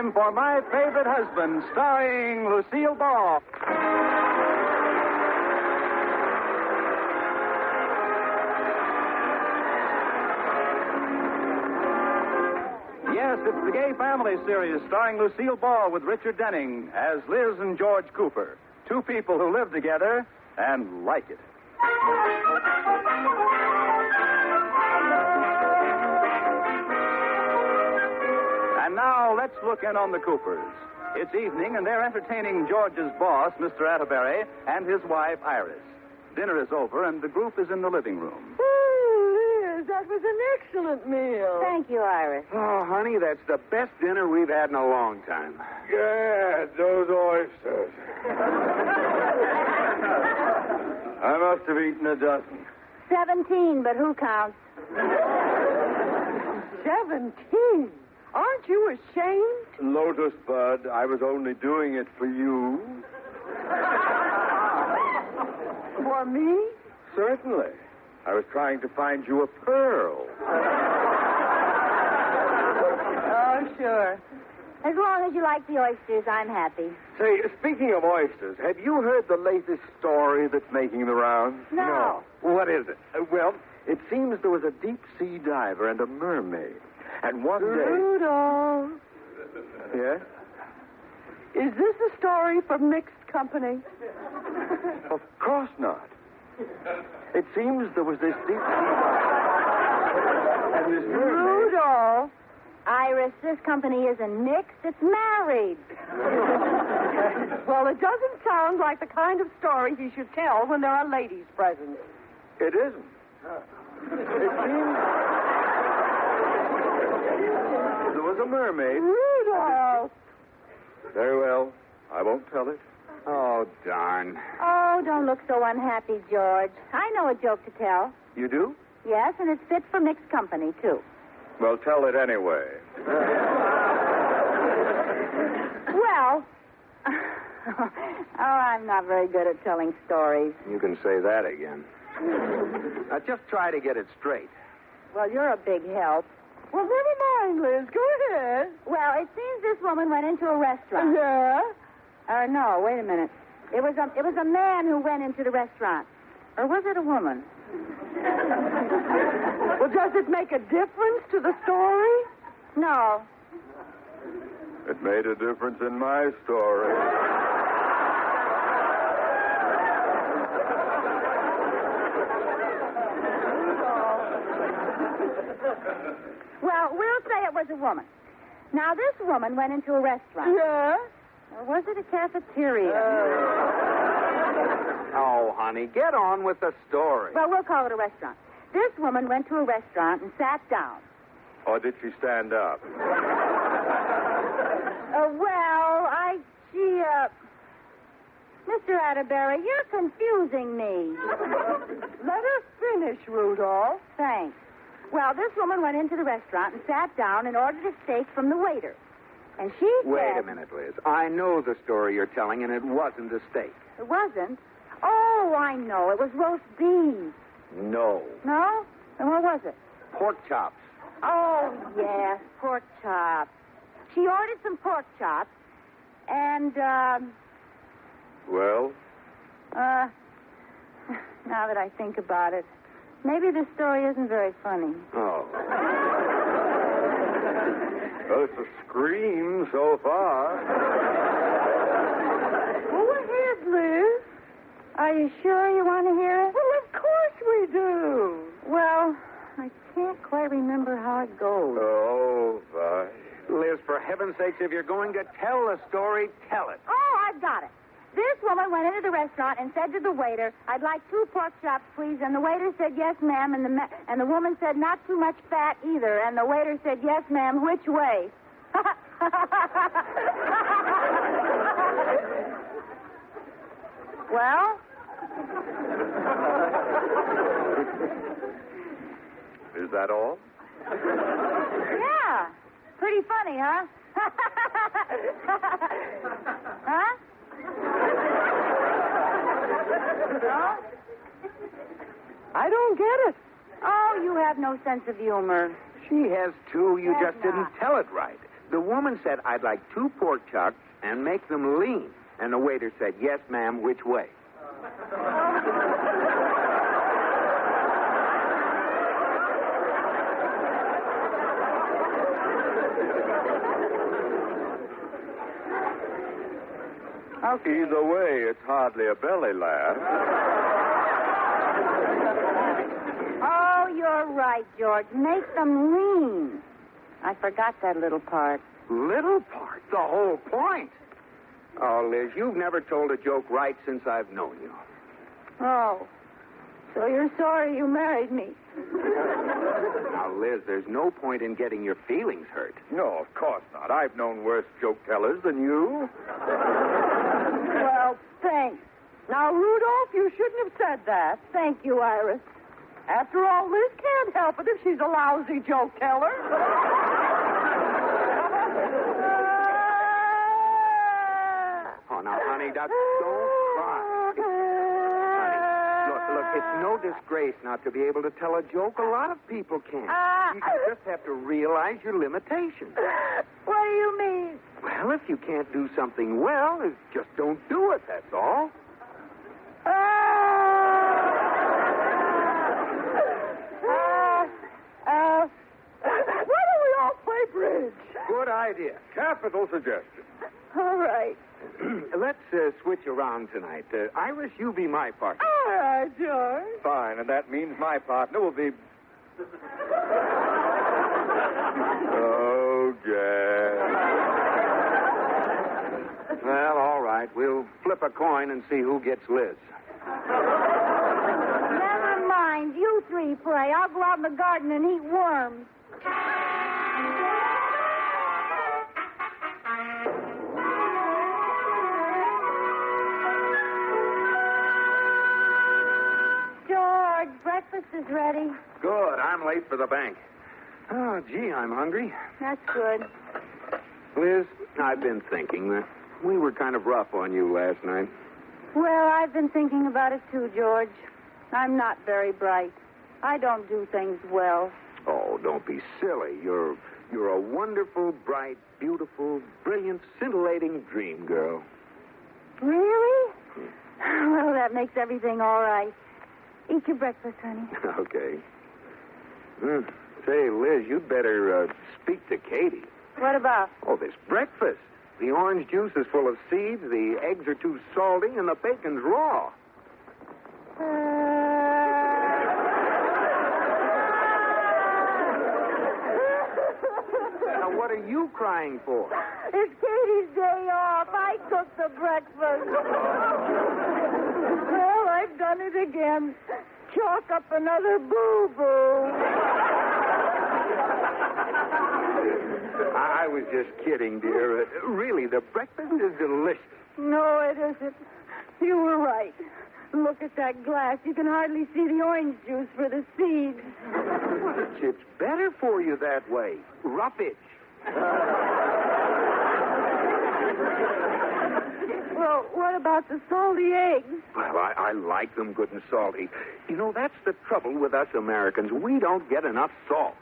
time for My Favorite Husband, starring Lucille Ball. Yes, it's the Gay Family series starring Lucille Ball with Richard Denning as Liz and George Cooper, two people who live together and like it. And now let's look in on the Coopers. It's evening, and they're entertaining George's boss, Mr. Atterbury, and his wife, Iris. Dinner is over, and the group is in the living room. Oh, Liz, that was an excellent meal. Thank you, Iris. Oh, honey, that's the best dinner we've had in a long time. Yeah, those oysters. I must have eaten a dozen. 17, but who counts? 17? Aren't you ashamed? Lotus Bud, I was only doing it for you. For me? Certainly. I was trying to find you a pearl. Oh, sure. As long as you like the oysters, I'm happy. Say, speaking of oysters, have you heard the latest story that's making the rounds? No. What is it? Well, it seems there was a deep-sea diver and a mermaid. And one day... Rudolph. Yes? Is this a story from mixed company? Of course not. It seems there was this deep-sea diver and this mermaid... Rudolph. Iris, this company isn't mixed, it's married. Well, it doesn't sound like the kind of story he should tell when there are ladies present. It isn't. It seems... There was a mermaid. Rudolph! Very well. I won't tell it. Oh, darn. Oh, don't look so unhappy, George. I know a joke to tell. You do? Yes, and it's fit for mixed company, too. Well, tell it anyway. Well, I'm not very good at telling stories. You can say that again. Now, just try to get it straight. Well, you're a big help. Well, never mind, Liz. Go ahead. Well, it seems this woman went into a restaurant. Yeah? No, wait a minute. It was a man who went into the restaurant. Or was it a woman? Well, does it make a difference to the story? No. It made a difference in my story. Well, we'll say it was a woman. Now, this woman went into a restaurant. Yeah? Or was it a cafeteria? Oh, honey, get on with the story. Well, we'll call it a restaurant. This woman went to a restaurant and sat down. Or did she stand up? Mr. Atterbury, you're confusing me. Let her finish, Rudolph. Thanks. Well, this woman went into the restaurant and sat down and ordered a steak from the waiter. And she said... Wait a minute, Liz. I know the story you're telling, and it wasn't a steak. It wasn't? Oh, I know. It was roast beef. No. No? Then what was it? Pork chops. Oh, yes, pork chops. She ordered some pork chops, and, Well? now that I think about it, maybe this story isn't very funny. Oh. Well, it's a scream so far. Go ahead, Liz. Are you sure you want to hear it? Well, of course we do. Well, I can't quite remember how it goes. Oh, my. Liz, for heaven's sakes, if you're going to tell the story, tell it. Oh, I've got it. This woman went into the restaurant and said to the waiter, "I'd like 2 pork chops, please." And the waiter said, "Yes, ma'am." And the woman said, "Not too much fat either." And the waiter said, "Yes, ma'am. Which way?" Well? Is that all? Yeah. Pretty funny, huh? Huh? No? I don't get it. Oh, you have no sense of humor. She has too. You Yes, just didn't not. tell it right. The woman said, I'd like 2 pork chops and make them lean. And the waiter said, yes, ma'am, which way? Okay. Either way, it's hardly a belly laugh. Oh, you're right, George. Make them lean. I forgot that little part. Little part? The whole point. Oh, Liz, you've never told a joke right since I've known you. Oh, so you're sorry you married me. Now, Liz, there's no point in getting your feelings hurt. No, of course not. I've known worse joke tellers than you. Well, thanks. Now, Rudolph, you shouldn't have said that. Thank you, Iris. After all, Liz can't help it if she's a lousy joke teller. Oh, now, honey, don't cry. Look, it's no disgrace not to be able to tell a joke. A lot of people can't. You just have to realize your limitations. What do you mean? Well, if you can't do something well, just don't do it, that's all. Why don't we all play bridge? Good idea. Capital suggestion. All right. Let's switch around tonight. Iris, you be my partner. All right, George. Fine, and that means my partner will be... Oh, Jack. Well, all right. We'll flip a coin and see who gets Liz. Never mind. You 3 play. I'll go out in the garden and eat worms. George, breakfast is ready. Good. I'm late for the bank. Oh, gee, I'm hungry. That's good. Liz, I've been thinking that we were kind of rough on you last night. Well, I've been thinking about it too, George. I'm not very bright. I don't do things well. Oh, don't be silly. You're a wonderful, bright, beautiful, brilliant, scintillating dream girl. Really? Well, that makes everything all right. Eat your breakfast, honey. Okay. Say, Liz, you'd better speak to Katie. What about? Oh, this breakfast. The orange juice is full of seeds, the eggs are too salty, and the bacon's raw. Now, what are you crying for? It's Katie's day off. I cooked the breakfast. Well, I've done it again. Chalk up another boo-boo. I was just kidding, dear. Really, the breakfast is delicious. No, it isn't. You were right. Look at that glass. You can hardly see the orange juice for the seeds. It's better for you that way. Roughage. Well, what about the salty eggs? Well, I like them good and salty. You know, that's the trouble with us Americans. We don't get enough salt.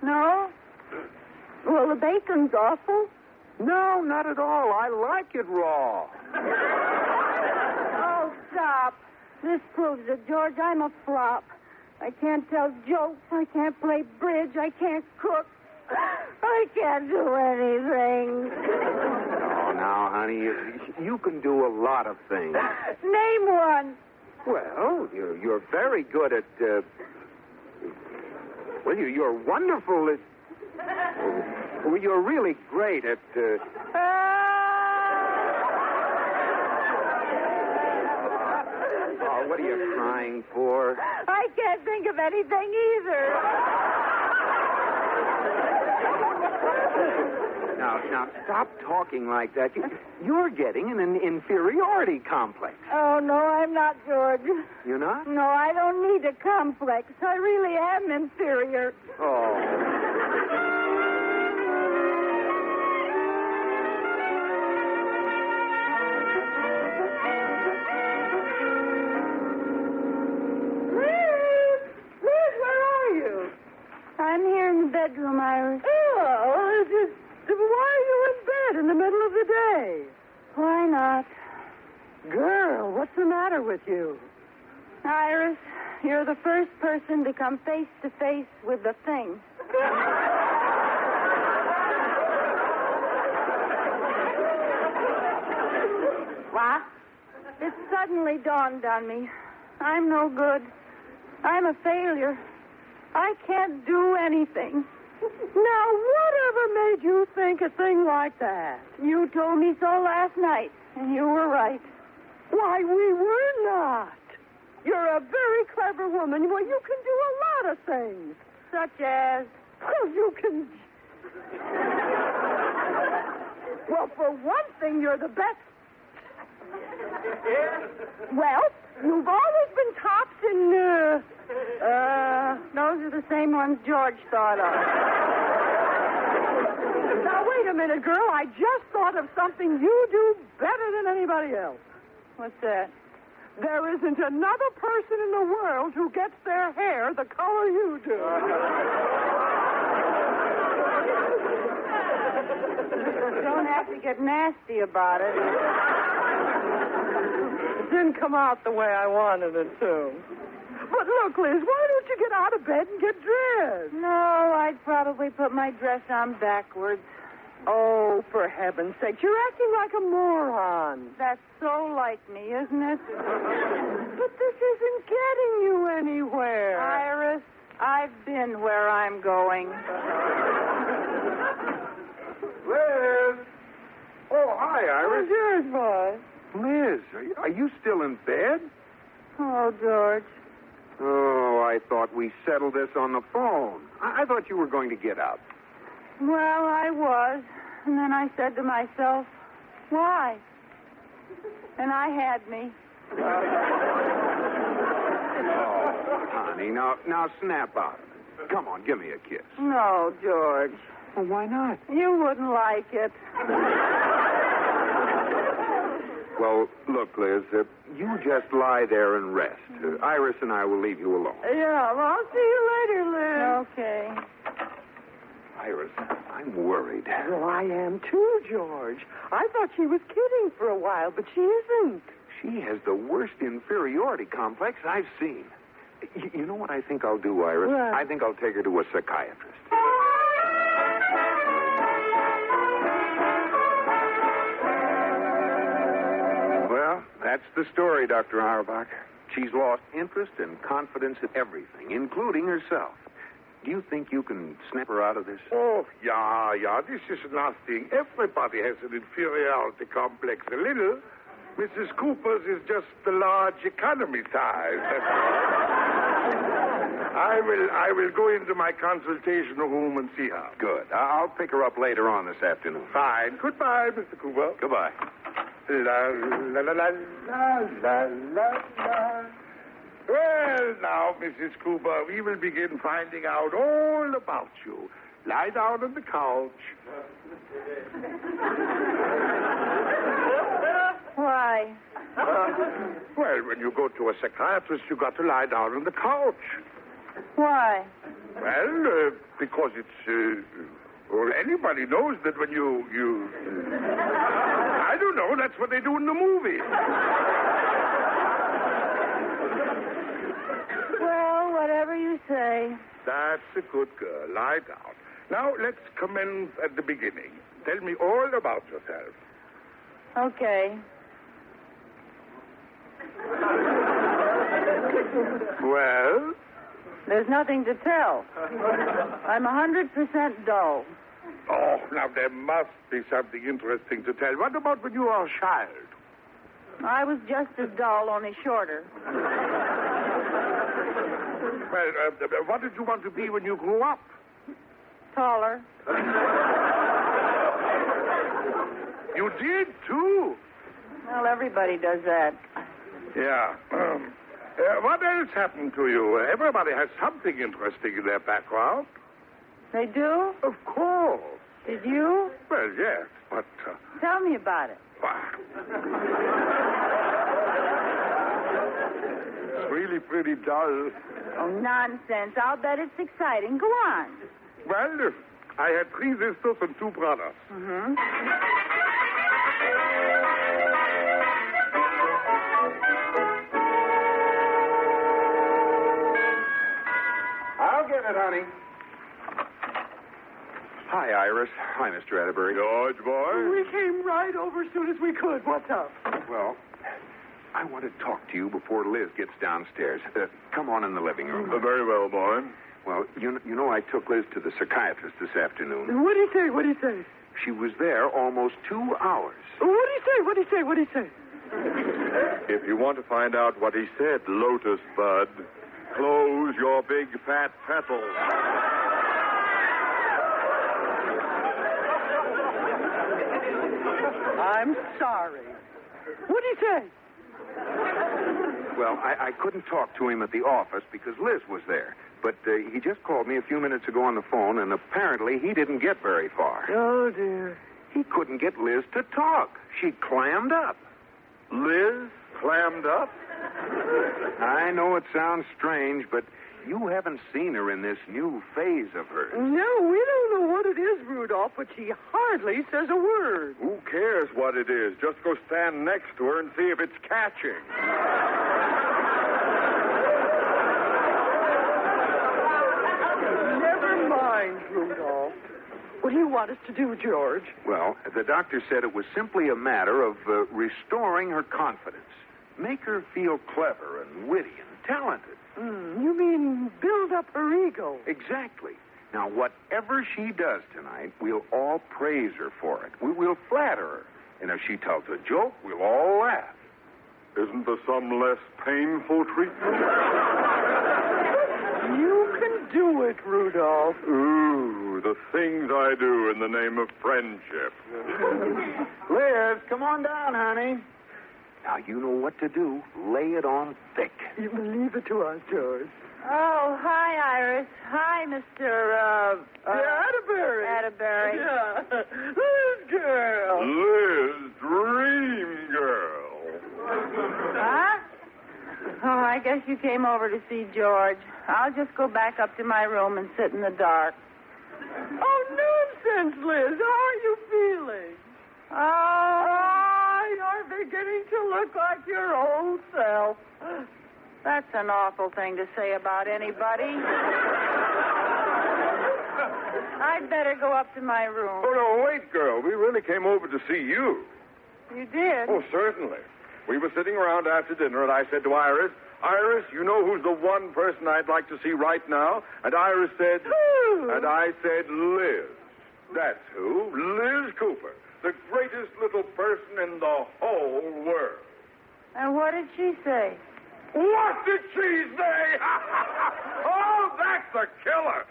No? Well, the bacon's awful. No, not at all. I like it raw. Oh, stop. This proves it, George. I'm a flop. I can't tell jokes. I can't play bridge. I can't cook. I can't do anything. Oh, now, honey, you can do a lot of things. Name one. Well, you're very good at, well, you're wonderful at, well, you're really great at, oh, what are you crying for? I can't think of anything either. Now, stop talking like that. You're getting an inferiority complex. Oh, no, I'm not, George. You're not? No, I don't need a complex. I really am inferior. Oh. Liz, where are you? I'm here in the bedroom, Iris. Oh, matter with you? Iris, you're the first person to come face to face with the thing. What? It suddenly dawned on me. I'm no good. I'm a failure. I can't do anything. Now, whatever made you think a thing like that? You told me so last night, and you were right. Why, we were not. You're a very clever woman. Well, you can do a lot of things. Such as? Well, you can... Well, for one thing, you're the best. Well, you've always been tops in, those are the same ones George thought of. Now, wait a minute, girl. I just thought of something you do better than anybody else. What's that? There isn't another person in the world who gets their hair the color you do. Don't have to get nasty about it. It didn't come out the way I wanted it to. But look, Liz, why don't you get out of bed and get dressed? No, I'd probably put my dress on backwards. Oh, for heaven's sake, you're acting like a moron. That's so like me, isn't it? But this isn't getting you anywhere. Iris, I've been where I'm going. Liz! Oh, hi, Iris. Here's boy. Liz, are you still in bed? Oh, George. Oh, I thought we settled this on the phone. I thought you were going to get up. Well, I was. And then I said to myself, why? And I had me. Oh, honey, now snap out of it. Come on, give me a kiss. No, George. Well, why not? You wouldn't like it. Well, look, Liz, you just lie there and rest. Iris and I will leave you alone. Yeah, well, I'll see you later, Liz. Okay. Iris, I'm worried. Well, I am too, George. I thought she was kidding for a while, but she isn't. She has the worst inferiority complex I've seen. You know what I think I'll do, Iris? What? I think I'll take her to a psychiatrist. Well, that's the story, Dr. Auerbach. She's lost interest and confidence in everything, including herself. Do you think you can snap her out of this? Oh, yeah, this is nothing. Everybody has an inferiority complex, a little. Mrs. Cooper's is just the large economy size. I will go into my consultation room and see her. Good. I'll pick her up later on this afternoon. Fine. Goodbye, Mr. Cooper. Goodbye. La, la, la, la, la, la, la, la. Well, now, Mrs. Cooper, we will begin finding out all about you. Lie down on the couch. Why? Well, when you go to a psychiatrist, you got to lie down on the couch. Why? Well, because it's... well, anybody knows that when you... I don't know, that's what they do in the movie. Well, whatever you say. That's a good girl. Lie down. Now, let's commence at the beginning. Tell me all about yourself. Okay. Well? There's nothing to tell. I'm 100% dull. Oh, now there must be something interesting to tell. What about when you were a child? I was just as dull, only shorter. Well, what did you want to be when you grew up? Taller. You did, too. Well, everybody does that. Yeah. What else happened to you? Everybody has something interesting in their background. They do? Of course. Did you? Well, yes, but... Tell me about it. It's really pretty dull. Oh, nonsense. I'll bet it's exciting. Go on. Well, I had 3 sisters and 2 brothers. Mm-hmm. minute, honey. Hi, Iris. Hi, Mr. Atterbury. George, boy. We came right over as soon as we could. What's up? Well, I want to talk to you before Liz gets downstairs. Come on in the living room. Very well, boy. Well, you know I took Liz to the psychiatrist this afternoon. What'd he say? What'd he say? She was there almost 2 hours. What'd he say? What'd he say? What'd he say? If you want to find out what he said, Lotus Bud, close your big fat petals. I'm sorry. What'd he say? Well, I couldn't talk to him at the office because Liz was there. But he just called me a few minutes ago on the phone, and apparently he didn't get very far. Oh, dear. He couldn't get Liz to talk. She clammed up. Liz clammed up? I know it sounds strange, but you haven't seen her in this new phase of hers. No, we don't know what it is, Rudolph, but she hardly says a word. Who cares what it is? Just go stand next to her and see if it's catching. Never mind, Rudolph. What do you want us to do, George? Well, the doctor said it was simply a matter of restoring her confidence. Make her feel clever and witty and talented. You mean build up her ego? Exactly. Now, whatever she does tonight, we'll all praise her for it. We'll flatter her. And if she tells a joke, we'll all laugh. Isn't there some less painful treatment? You can do it, Rudolph. Ooh, the things I do in the name of friendship. Liz, come on down, honey. Now, you know what to do. Lay it on thick. You leave it to us, George. Oh, hi, Iris. Hi, Mr. Atterbury. Atterbury. Yeah. Liz girl. Liz, dream girl. Huh? Oh, I guess you came over to see George. I'll just go back up to my room and sit in the dark. Oh, nonsense, Liz. How are you feeling? Oh, you're beginning to look like your old self. that's an awful thing to say about anybody. I'd better go up to my room. Oh, no, wait, girl. We really came over to see you. You did? Oh, certainly. We were sitting around after dinner, and I said to Iris, Iris, you know who's the one person I'd like to see right now? And Iris said... Who? And I said, Liz. That's who. Liz Cooper. The greatest little person in the whole world. And what did she say? What did she say? Oh, that's a killer.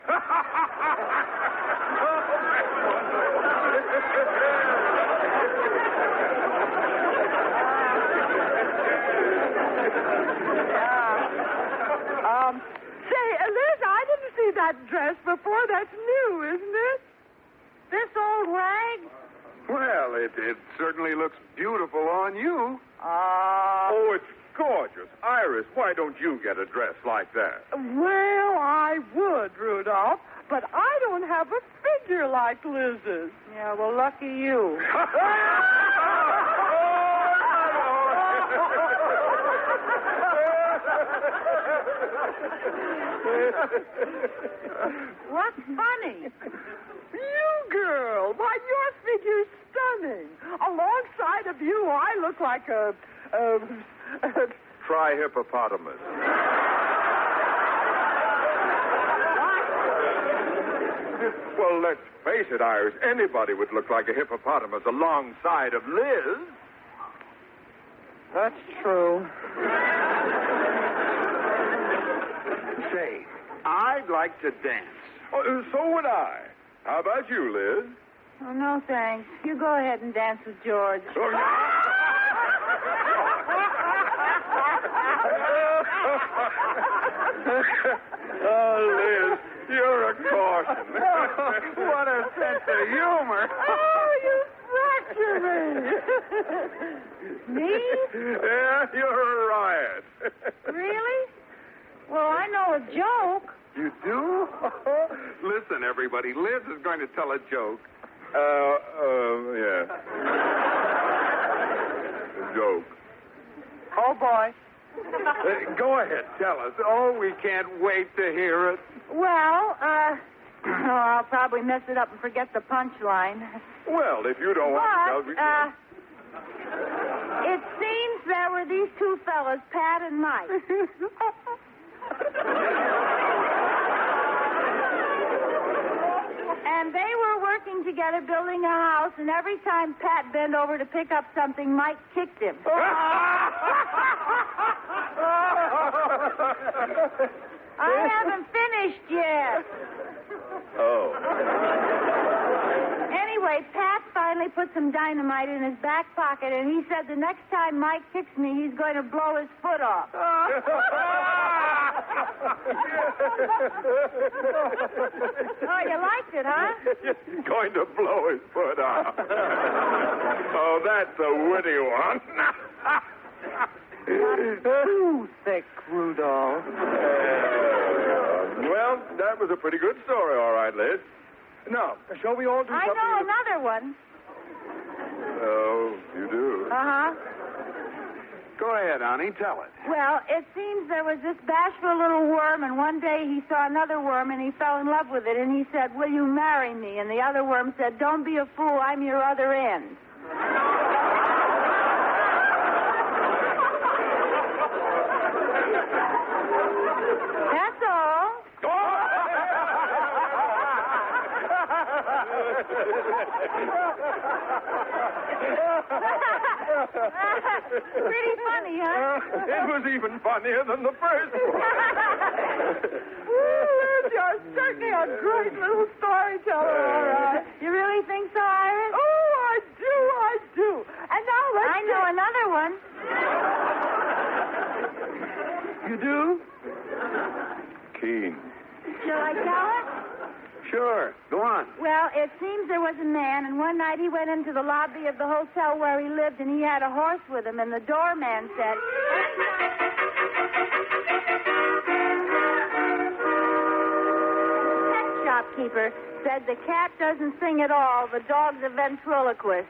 Say, Liz, I didn't see that dress before. That's new, isn't it? This old rag? Well, it certainly looks beautiful on you. Oh, it's gorgeous. Iris, why don't you get a dress like that? Well, I would, Rudolph, but I don't have a figure like Liz's. Yeah, well, lucky you. What's funny? You girl, why, your figure's stunning. Alongside of you, I look like a Try hippopotamus. Well, let's face it, Iris. Anybody would look like a hippopotamus alongside of Liz. That's true. Say, I'd like to dance. Oh, so would I. How about you, Liz? Oh, no, thanks. You go ahead and dance with George. Oh, Liz, you're a caution. What a sense of humor. Oh, you fracture me. Me? Yeah, you're a riot. Really? Well, I know a joke. You do? Listen, everybody, Liz is going to tell a joke. Yeah. A joke. Oh, boy. Go ahead, tell us. Oh, we can't wait to hear it. Well, I'll probably mess it up and forget the punchline. Well, if you don't want to tell me... It seems there were these two fellas, Pat and Mike. And they were working together building a house, and every time Pat bent over to pick up something, Mike kicked him. I haven't finished yet. Oh. Anyway, Pat finally put some dynamite in his back pocket, and he said the next time Mike kicks me, he's going to blow his foot off. Oh, Oh, you liked it, huh? Going to blow his foot off. Oh, that's a witty one. Too thick, Rudolph. Well, that was a pretty good story, all right, Liz. Now, shall we all do I something? know another one. Oh, you do? Uh-huh. Go ahead, Annie, tell it. Well, it seems there was this bashful little worm, and one day he saw another worm, and he fell in love with it, and he said, "Will you marry me?" And the other worm said, "Don't be a fool, I'm your other end." That's all. Pretty funny, huh? It was even funnier than the first one. Liz, you're certainly a great little storyteller, all right. You really think so, Iris? Oh, I do. And now let's I know another one. You do? Keen. Shall I tell it? Sure. Go on. Well, it seems there was a man, and one night he went into the lobby of the hotel where he lived, and he had a horse with him, and the doorman said... The pet shopkeeper said the cat doesn't sing at all, the dog's a ventriloquist.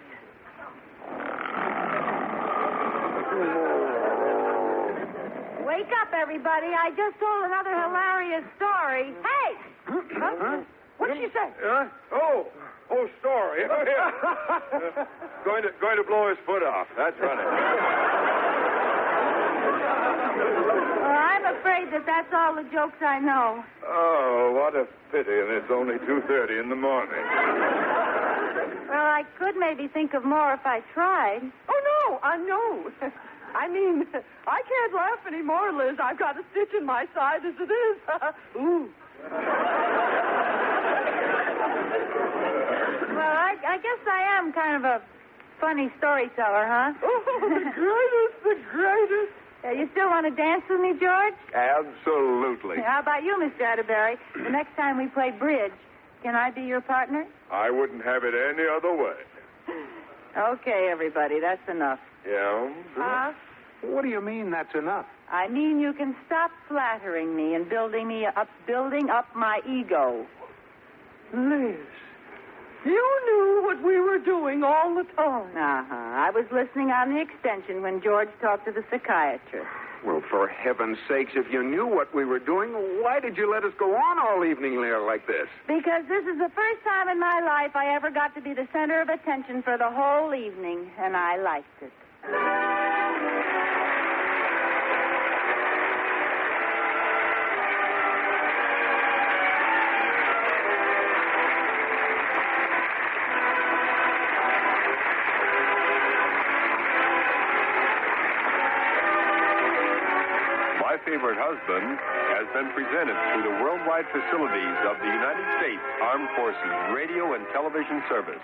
Wake up, everybody. I just told another hilarious story. Hey! Huh? What did you say? Oh, story. Oh, yeah. Going to blow his foot off. That's funny. Well, I'm afraid that's all the jokes I know. Oh, what a pity, and it's only 2:30 in the morning. Well, I could maybe think of more if I tried. Oh, no, I know. I mean, I can't laugh anymore, Liz. I've got a stitch in my side as it is. Ooh. Well, I guess I am kind of a funny storyteller, huh? Oh, the greatest. You still want to dance with me, George? Absolutely. How about you, Mr. Atterbury? The next time we play bridge, can I be your partner? I wouldn't have it any other way. Okay, everybody, that's enough. Yeah? Huh? What do you mean that's enough? I mean you can stop flattering me and building up my ego. Liz, you knew what we were doing all the time. Uh-huh. I was listening on the extension when George talked to the psychiatrist. Well, for heaven's sakes, if you knew what we were doing, why did you let us go on all evening like this? Because this is the first time in my life I ever got to be the center of attention for the whole evening, and I liked it. My Favorite Husband has been presented through the worldwide facilities of the United States Armed Forces Radio and Television Service.